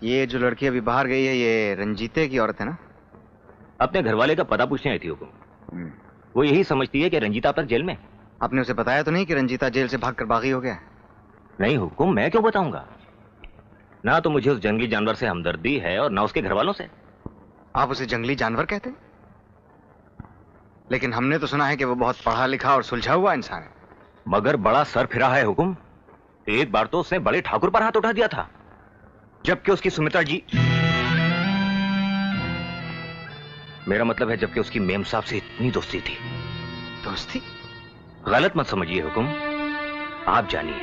ये जो लड़की अभी बाहर गई है, ये रंजीते की औरत है ना? अपने घरवाले का पता पूछने आई थी हुकुम। वो यही समझती है कि रंजीता अब तक जेल में। आपने उसे बताया तो नहीं कि रंजीता जेल से भागकर बागी हो गया है? नहीं हुकुम, मैं क्यों बताऊंगा? ना तो मुझे उस जंगली जानवर से हमदर्दी है और ना उसके घरवालों से। आप उसे जंगली जानवर कहते? लेकिन हमने तो सुना है कि वो बहुत पढ़ा लिखा और सुलझा हुआ इंसान है। मगर बड़ा सर फिरा है हुकुम। एक बार तो उसने बड़े ठाकुर पर हाथ उठा दिया था, जबकि उसकी सुमित्रा जी, मेरा मतलब है जबकि उसकी मेम साहब से इतनी दोस्ती थी। दोस्ती? गलत मत समझिए हुकुम, आप जानिए,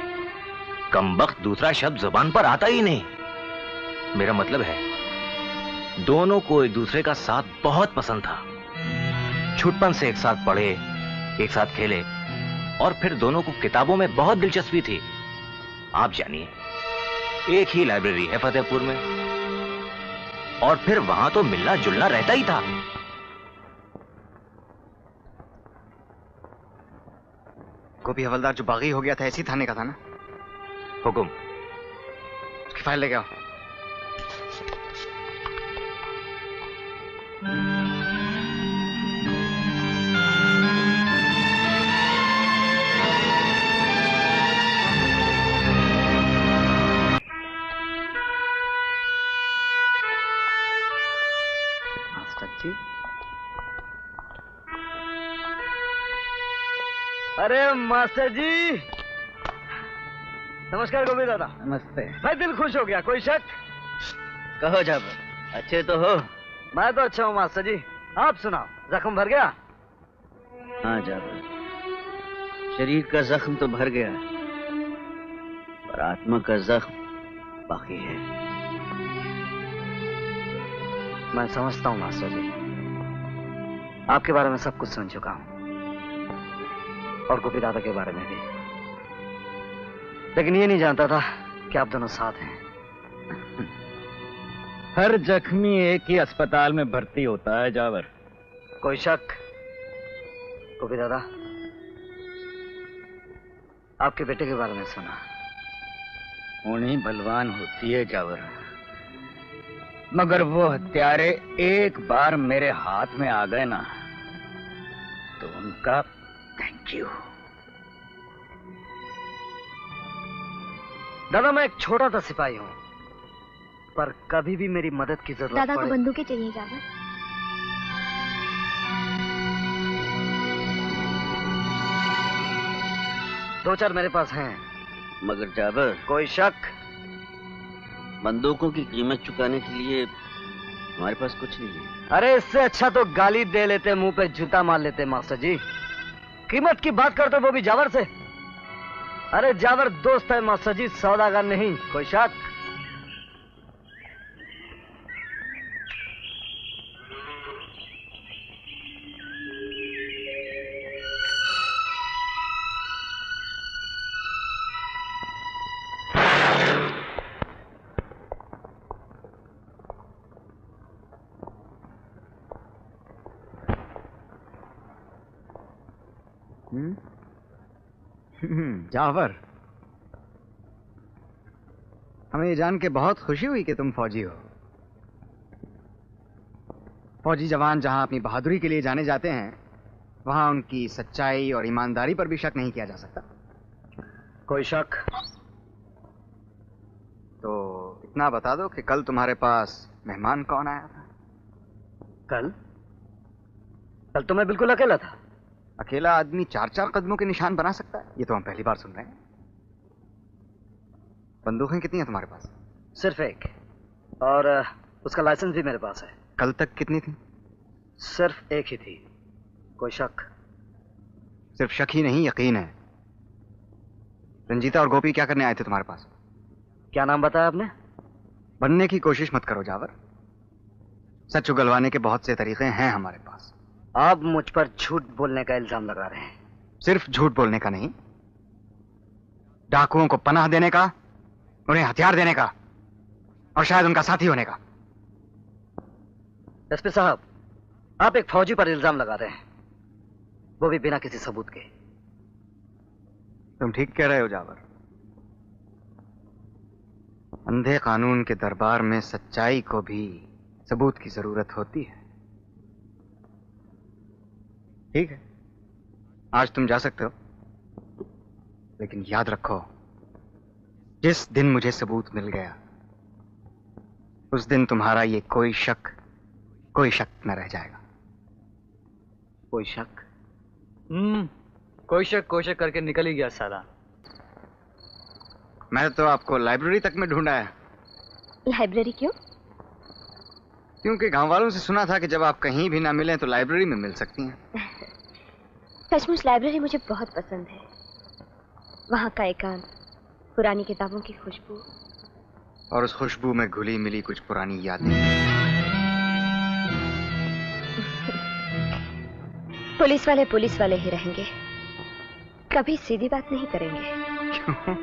कमबख्त दूसरा शब्द जुबान पर आता ही नहीं। मेरा मतलब है दोनों को एक दूसरे का साथ बहुत पसंद था। छुटपन से एक साथ पढ़े, एक साथ खेले, और फिर दोनों को किताबों में बहुत दिलचस्पी थी। आप जानिए, एक ही लाइब्रेरी है फतेहपुर में, और फिर वहां तो मिलना जुलना रहता ही था। गोपी हवलदार जो बागी हो गया था, ऐसी थाने का था ना? हुकुम। उसकी फाइल लेके आओ। जी, अरे मास्टर जी, नमस्कार गोपी दादा। नमस्ते। मैं दिल खुश हो गया, कोई शक? कहो जाब, अच्छे तो हो? मैं तो अच्छा हूँ मास्टर जी, आप सुनाओ, जख्म भर गया? हाँ जाब, शरीर का जख्म तो भर गया, पर आत्मा का जख्म बाकी है। मैं समझता हूँ मास्टर जी, आपके बारे में सब कुछ सुन चुका हूँ, और गोपी दादा के बारे में भी, लेकिन ये नहीं जानता था कि आप दोनों साथ हैं। हर जख्मी एक ही अस्पताल में भर्ती होता है जावर। कोई शक? गोपी दादा, आपके बेटे के बारे में सुना। उन्हीं बलवान होती है जावर, मगर वो हत्यारे एक बार मेरे हाथ में आ गए ना, तो उनका थैंक यू। दादा, मैं एक छोटा सा सिपाही हूँ, पर कभी भी मेरी मदद की जरूरत दादा पड़े। को बंदूकें चाहिए जावर। दो चार मेरे पास हैं। मगर जावर, कोई शक? बंदूकों की कीमत चुकाने के लिए हमारे पास कुछ नहीं है। अरे इससे अच्छा तो गाली दे लेते, मुंह पे जूता मार लेते मास्टर जी। कीमत की बात करते वो भी जावर से। अरे जावर दोस्त है मास्टर जी, सौदागर नहीं। कोई शक? जावर, हमें ये जान के बहुत खुशी हुई कि तुम फौजी हो। फौजी जवान जहां अपनी बहादुरी के लिए जाने जाते हैं, वहां उनकी सच्चाई और ईमानदारी पर भी शक नहीं किया जा सकता। कोई शक? तो इतना बता दो कि कल तुम्हारे पास मेहमान कौन आया था? कल? कल तो मैं बिल्कुल अकेला था। अकेला आदमी 4-4 कदमों के निशान बना सकता है? ये तो हम पहली बार सुन रहे हैं। बंदूकें कितनी हैं तुम्हारे पास? सिर्फ एक, और उसका लाइसेंस भी मेरे पास है। कल तक कितनी थी? सिर्फ एक ही थी। कोई शक? सिर्फ शक ही नहीं, यकीन है। रंजीता और गोपी क्या करने आए थे तुम्हारे पास? क्या नाम बताया आपने? बनने की कोशिश मत करो जावर। सच उगलवाने के बहुत से तरीके हैं हमारे पास। आप मुझ पर झूठ बोलने का इल्जाम लगा रहे हैं। सिर्फ झूठ बोलने का नहीं, डाकुओं को पनाह देने का, उन्हें हथियार देने का, और शायद उनका साथी होने का। एसपी साहब, आप एक फौजी पर इल्जाम लगा रहे हैं, वो भी बिना किसी सबूत के। तुम ठीक कह रहे हो जावर। अंधे कानून के दरबार में सच्चाई को भी सबूत की जरूरत होती है। ठीक है, आज तुम जा सकते हो, लेकिन याद रखो, जिस दिन मुझे सबूत मिल गया उस दिन तुम्हारा ये कोई शक न रह जाएगा। कोई शक? कोई शक करके निकल ही गया साला। मैं तो आपको लाइब्रेरी तक में ढूंढा है। लाइब्रेरी क्यों? क्योंकि गांव वालों से सुना था कि जब आप कहीं भी ना मिलें तो लाइब्रेरी में मिल सकती हैं। सचमुच लाइब्रेरी मुझे बहुत पसंद है। वहाँ का एकांत, पुरानी किताबों की खुशबू, और उस खुशबू में घुली मिली कुछ पुरानी यादें। पुलिस वाले ही रहेंगे, कभी सीधी बात नहीं करेंगे। क्यों?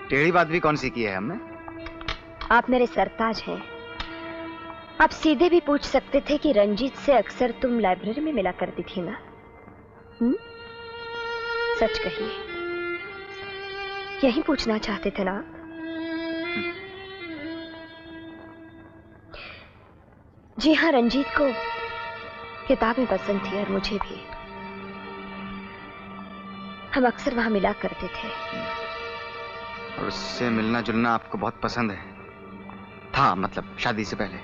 टेढ़ी बात भी कौन सी की है हमने? आप मेरे सरताज हैं। आप सीधे भी पूछ सकते थे कि रंजीत से अक्सर तुम लाइब्रेरी में मिला करती थी ना? सच कहिए, यही पूछना चाहते थे ना आप? जी हाँ, रंजीत को किताबें पसंद थी और मुझे भी। हम अक्सर वहां मिला करते थे। और उससे मिलना जुलना आपको बहुत पसंद है? था, मतलब शादी से पहले?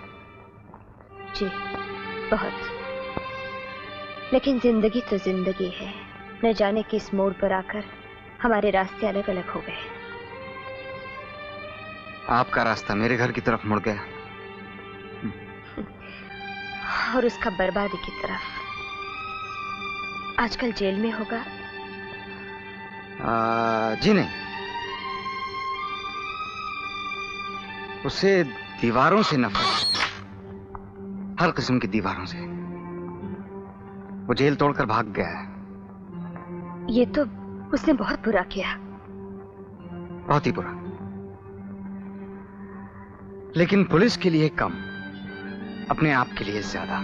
जी, बहुत। लेकिन जिंदगी तो जिंदगी है, न जाने किस मोड़ पर आकर हमारे रास्ते अलग अलग हो गए। आपका रास्ता मेरे घर की तरफ मुड़ गया और उसका बर्बादी की तरफ। आजकल जेल में होगा? जी नहीं, उसे दीवारों से नफरत, हर किस्म की दीवारों से। वो जेल तोड़कर भाग गया है। ये तो उसने बहुत बुरा किया। बहुत ही बुरा। लेकिन पुलिस के लिए कम, अपने आप के लिए ज्यादा।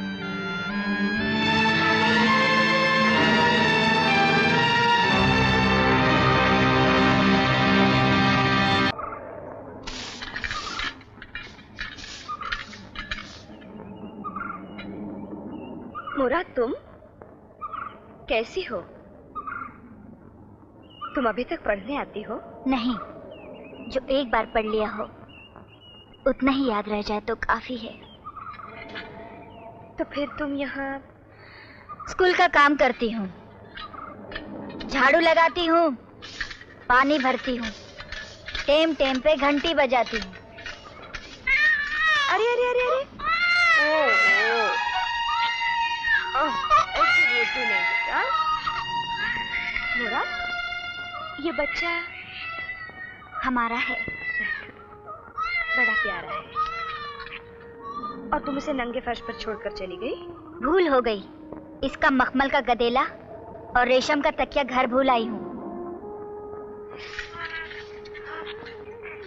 मुराद, तुम कैसी हो? तुम अभी तक पढ़ने आती हो? नहीं, जो एक बार पढ़ लिया हो उतना ही याद रह जाए तो काफी है। तो फिर तुम यहाँ? स्कूल का काम करती हूँ, झाड़ू लगाती हूँ, पानी भरती हूँ, टेम टेम पे घंटी बजाती हूँ। अरे अरे अरे अरे, ऐसी रोटी नहीं बेटा। मुराद, ये बच्चा हमारा है, बड़ा प्यारा है। और तुम इसे नंगे फर्श पर छोड़कर चली गई? भूल हो गई। इसका मखमल का गदेला और रेशम का तकिया घर भूल आई हूँ।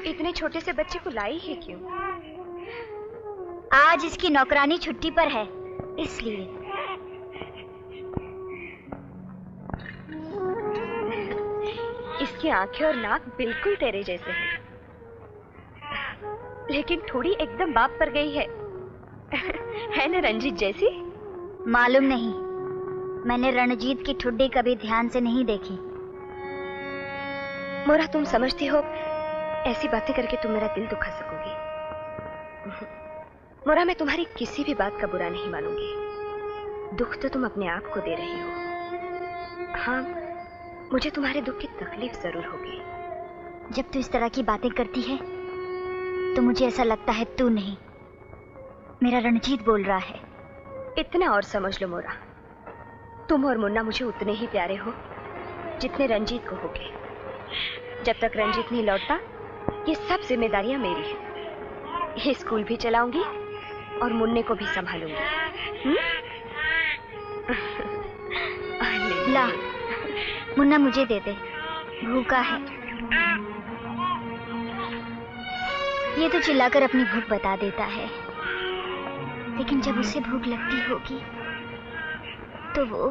इतने छोटे से बच्चे को लाई है क्यों? आज इसकी नौकरानी छुट्टी पर है, इसलिए। इसकी आंखें और नाक बिल्कुल तेरे जैसे हैं, लेकिन थोड़ी एकदम बाप पर गई है ना रंजीत जैसी? मालूम नहीं, मैंने रणजीत की ठुड्डी कभी ध्यान से नहीं देखी। मोरा, तुम समझती हो ऐसी बातें करके तुम मेरा दिल दुखा सकोगी? मोरा, मैं तुम्हारी किसी भी बात का बुरा नहीं मानूंगी। दुख तो तुम अपने आप को दे रही हो। हाँ, मुझे तुम्हारे दुख की तकलीफ जरूर होगी। जब तू इस तरह की बातें करती है तो मुझे ऐसा लगता है तू नहीं, मेरा रणजीत बोल रहा है। इतना और समझ लो मोरा, तुम और मुन्ना मुझे उतने ही प्यारे हो जितने रंजीत को होगे। जब तक रंजीत नहीं लौटता, ये सब जिम्मेदारियां मेरी हैं। ये स्कूल भी चलाऊंगी और मुन्ने को भी संभालूंगी। ला, मुन्ना मुझे दे दे, भूखा है। ये तो चिल्लाकर अपनी भूख बता देता है, लेकिन जब उसे भूख लगती होगी तो वो